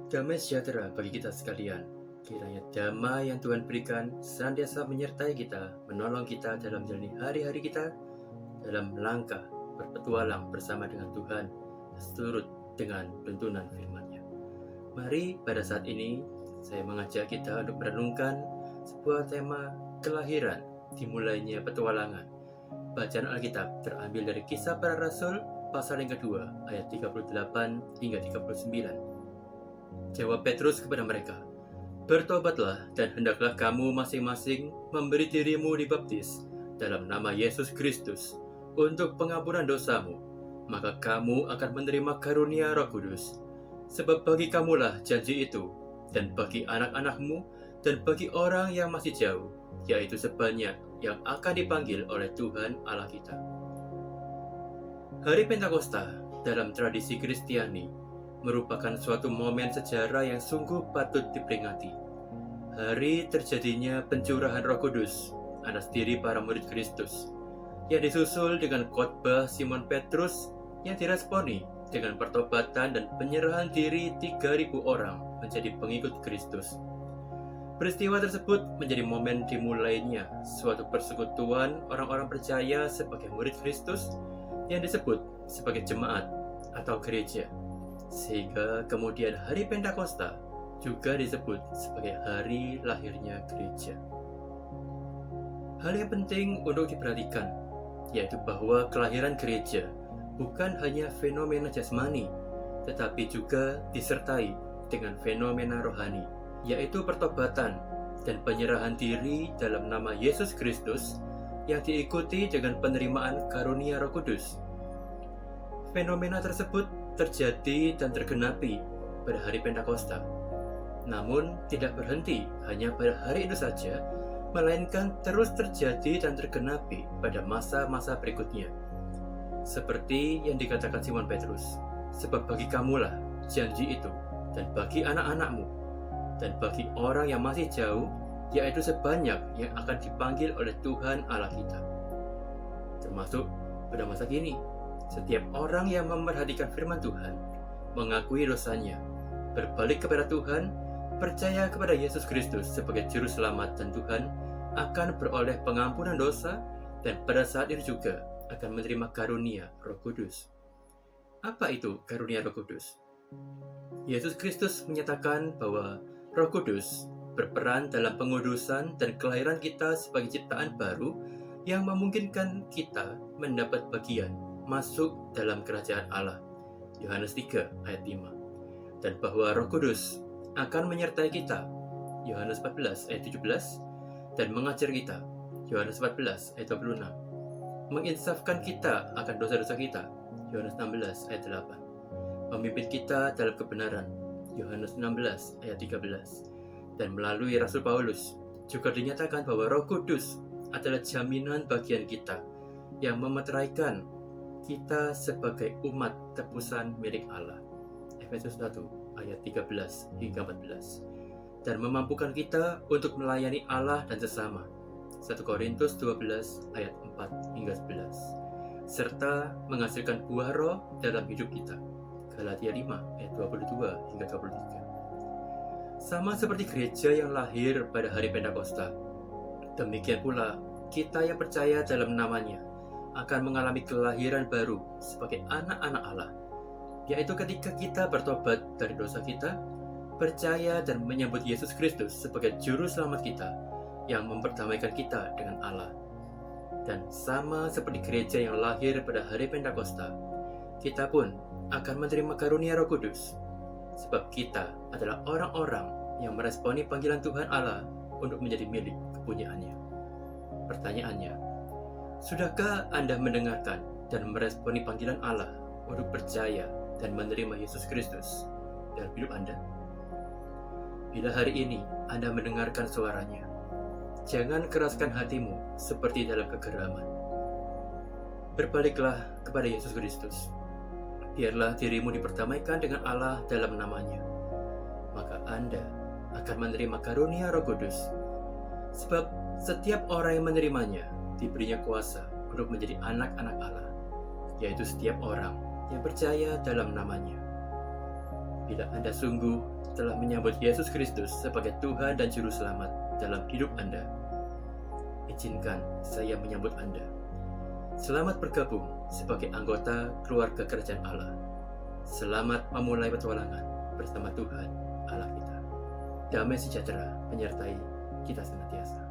Damai sejahtera bagi kita sekalian. Kiranya damai yang Tuhan berikan senantiasa menyertai kita, menolong kita dalam menjalani hari-hari kita, dalam langkah berpetualang bersama dengan Tuhan, seturut dengan tuntunan firman-Nya. Mari pada saat ini, saya mengajak kita untuk merenungkan sebuah tema kelahiran, dimulainya petualangan. Bacaan Alkitab terambil dari Kisah Para Rasul, pasal yang kedua, ayat 38 hingga 39. Jawab Petrus kepada mereka, "Bertobatlah dan hendaklah kamu masing-masing memberi dirimu dibaptis dalam nama Yesus Kristus untuk pengampunan dosamu, maka kamu akan menerima karunia Roh Kudus. Sebab bagi kamulah janji itu, dan bagi anak-anakmu, dan bagi orang yang masih jauh, yaitu sebanyak yang akan dipanggil oleh Tuhan Allah kita." Hari Pentakosta dalam tradisi Kristiani merupakan suatu momen sejarah yang sungguh patut diperingati. Hari terjadinya pencurahan Roh Kudus atas diri para murid Kristus, yang disusul dengan khotbah Simon Petrus yang diresponi dengan pertobatan dan penyerahan diri 3.000 orang menjadi pengikut Kristus. Peristiwa tersebut menjadi momen dimulainya suatu persekutuan orang-orang percaya sebagai murid Kristus yang disebut sebagai jemaat atau gereja. Sehingga kemudian hari Pentakosta juga disebut sebagai hari lahirnya gereja. Hal yang penting untuk diperhatikan yaitu bahwa kelahiran gereja bukan hanya fenomena jasmani, tetapi juga disertai dengan fenomena rohani, yaitu pertobatan dan penyerahan diri dalam nama Yesus Kristus yang diikuti dengan penerimaan karunia Roh Kudus. Fenomena tersebut terjadi dan tergenapi pada hari Pentakosta. Namun tidak berhenti hanya pada hari itu saja, melainkan terus terjadi dan tergenapi pada masa-masa berikutnya. Seperti yang dikatakan Simon Petrus, "Sebab bagi kamulah janji itu, dan bagi anak-anakmu, dan bagi orang yang masih jauh, yaitu sebanyak yang akan dipanggil oleh Tuhan Allah kita." Termasuk pada masa kini, setiap orang yang memerhatikan firman Tuhan, mengakui dosanya, berbalik kepada Tuhan, percaya kepada Yesus Kristus sebagai Juru Selamat dan Tuhan, akan beroleh pengampunan dosa dan pada saat itu juga akan menerima karunia Roh Kudus. Apa itu karunia Roh Kudus? Yesus Kristus menyatakan bahwa Roh Kudus berperan dalam pengudusan dan kelahiran kita sebagai ciptaan baru yang memungkinkan kita mendapat bagian masuk dalam kerajaan Allah. Yohanes 3 ayat 5. Dan bahwa Roh Kudus akan menyertai kita. Yohanes 14 ayat 17. Dan mengajar kita. Yohanes 14 ayat 26. Menginsafkan kita akan dosa-dosa kita. Yohanes 16 ayat 8. Memimpin kita dalam kebenaran. Yohanes 16 ayat 13. Dan melalui Rasul Paulus juga dinyatakan bahwa Roh Kudus adalah jaminan bagian kita yang memeteraikan kita sebagai umat tebusan milik Allah. Efesus 1 ayat 13 hingga 14. Dan memampukan kita untuk melayani Allah dan sesama. 1 Korintus 12 ayat 4 hingga 11. Serta menghasilkan buah roh dalam hidup kita. Galatia 5 ayat 22 hingga 23. Sama seperti gereja yang lahir pada hari Pentakosta, demikian pula kita yang percaya dalam namanya akan mengalami kelahiran baru sebagai anak-anak Allah, yaitu ketika kita bertobat dari dosa kita, percaya dan menyambut Yesus Kristus sebagai Juru Selamat kita yang memperdamaikan kita dengan Allah. Dan sama seperti gereja yang lahir pada hari Pentakosta, kita pun akan menerima karunia Roh Kudus, sebab kita adalah orang-orang yang meresponi panggilan Tuhan Allah untuk menjadi milik kepunyaannya. Pertanyaannya, sudahkah Anda mendengarkan dan meresponi panggilan Allah untuk percaya dan menerima Yesus Kristus dalam hidup Anda? Bila hari ini Anda mendengarkan suaranya, jangan keraskan hatimu seperti dalam kegeraman. Berbaliklah kepada Yesus Kristus. Biarlah dirimu diperdamaikan dengan Allah dalam namanya. Maka Anda akan menerima karunia Roh Kudus. Sebab setiap orang yang menerimanya diberinya kuasa untuk menjadi anak-anak Allah, yaitu setiap orang yang percaya dalam namanya. Bila Anda sungguh telah menyambut Yesus Kristus sebagai Tuhan dan Juru Selamat dalam hidup Anda, izinkan saya menyambut Anda. Selamat bergabung sebagai anggota keluarga Kerajaan Allah. Selamat memulai petualangan bersama Tuhan Allah kita. Damai sejahtera menyertai kita senantiasa.